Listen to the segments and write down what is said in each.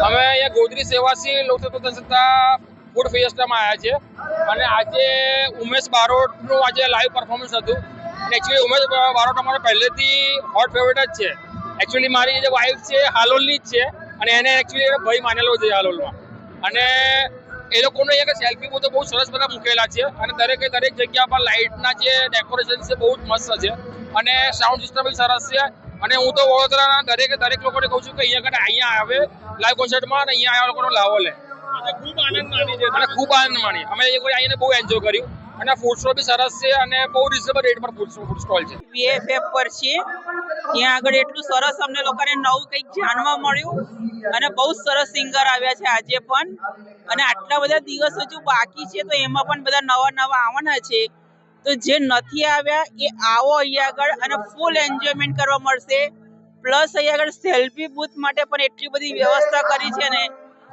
અમે અહીંયા ગોત્રી સેવાસી લોકતંત્ર સંસ્થા ફૂડ ફેસ્ટમાં આવ્યા છે અને આજે ઉમેશ બારોટનું આજે લાઈવ પરફોર્મન્સ હતું અને એકચ્યુઅલી ઉમેશ બારોટ અમારો પહેલેથી હોટ ફેવરેટ જ છે. એકચ્યુઅલી મારી જે વાઈફ છે હાલોલની જ છે અને એને એકચ્યુઅલી ભાઈ માનેલો છે હાલોલમાં. અને એ લોકોને અહીંયા સેલ્ફી બૂથ બહુ સરસ બધા મૂકેલા છે અને દરેક જગ્યા પર લાઇટના જે ડેકોરેશન છે બહુ જ મસ્ત છે અને સાઉન્ડ સિસ્ટમ બી સરસ છે. અને હું તો વડોદરાના દરેક લોકોને કહું છું કે અહીંયા આવે લાઈવ કોન્સર્ટમાં અને અહીંયા આવ્યા લોકોનો લાવો લે. ખૂબ આનંદ માણી છે અને ખૂબ આનંદ માણી. અમે આવીને બહુ એન્જોય કર્યું અને ફૂડ સ્ટોલ બી સરસ છે અને બહુ રિઝનેબલ રેટ પર ફૂડ સ્ટોલ છે. બીએફએફ પર છે ત્યાં આગળ એટલું સરસ અમને લોકોને નવું કંઈક જાણવા મળ્યું અને બહુ સરસ સિંગર આવ્યા છે આજે પણ. અને આટલા બધા દિવસ હજુ બાકી છે તો એમાં પણ બધા નવા આવવાના છે. તો જે નથી આવ્યા એ આવો અહીંયા આગળ અને ફૂલ એન્જોયમેન્ટ કરવા મળશે. પ્લસ અહીંયા આગળ સેલ્ફી બૂથ માટે પણ એટલી બધી વ્યવસ્થા કરી છે ને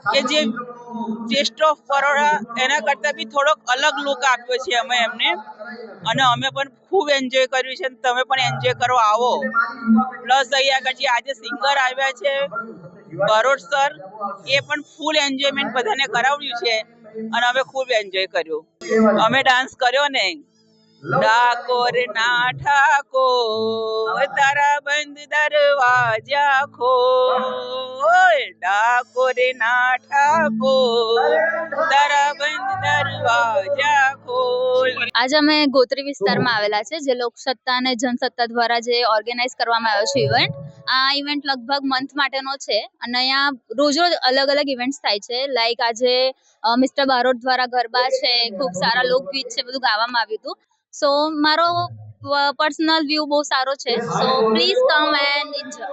કે જે ટેસ્ટ ઓફ બરોડા એના કરતાં બી થોડોક અલગ લુક આપ્યો છે અમે એમને. અને અમે પણ ખૂબ એન્જોય કર્યું છે. તમે પણ એન્જોય કરવા આવો. પ્લસ અહીંયા આગળ જે આજે સિંગર આવ્યા છે બારોટ સર એ પણ ફૂલ એન્જોયમેન્ટ બધાને કરાવ્યું છે અને અમે ખૂબ એન્જોય કર્યું. અમે ડાન્સ કર્યો ને ડાકોર ના ઠાકોર તારા બંધ દરવાજા ખોલ, ડાકોર ના ઠાકોર તારા બંધ દરવાજા ખોલ. આજે અમે ગોત્રી વિસ્તારમાં આવેલા છે જે લોકસત્તા અને જનસત્તા દ્વારા જે ઓર્ગેનાઇઝ કરવામાં આવ્યો છે ઇવેન્ટ. આ ઇવેન્ટ લગભગ મંથ માટેનો છે અને અહીંયા રોજ અલગ અલગ ઇવેન્ટ્સ થાય છે. લાઈક આજે મિસ્ટર બારોટ દ્વારા ગરબા છે, ખૂબ સારા લોકગીત છે, બધું ગાવામાં આવ્યું હતું. સો મારો પર્સનલ વ્યૂ બહુ સારો છે. So please come and enjoy.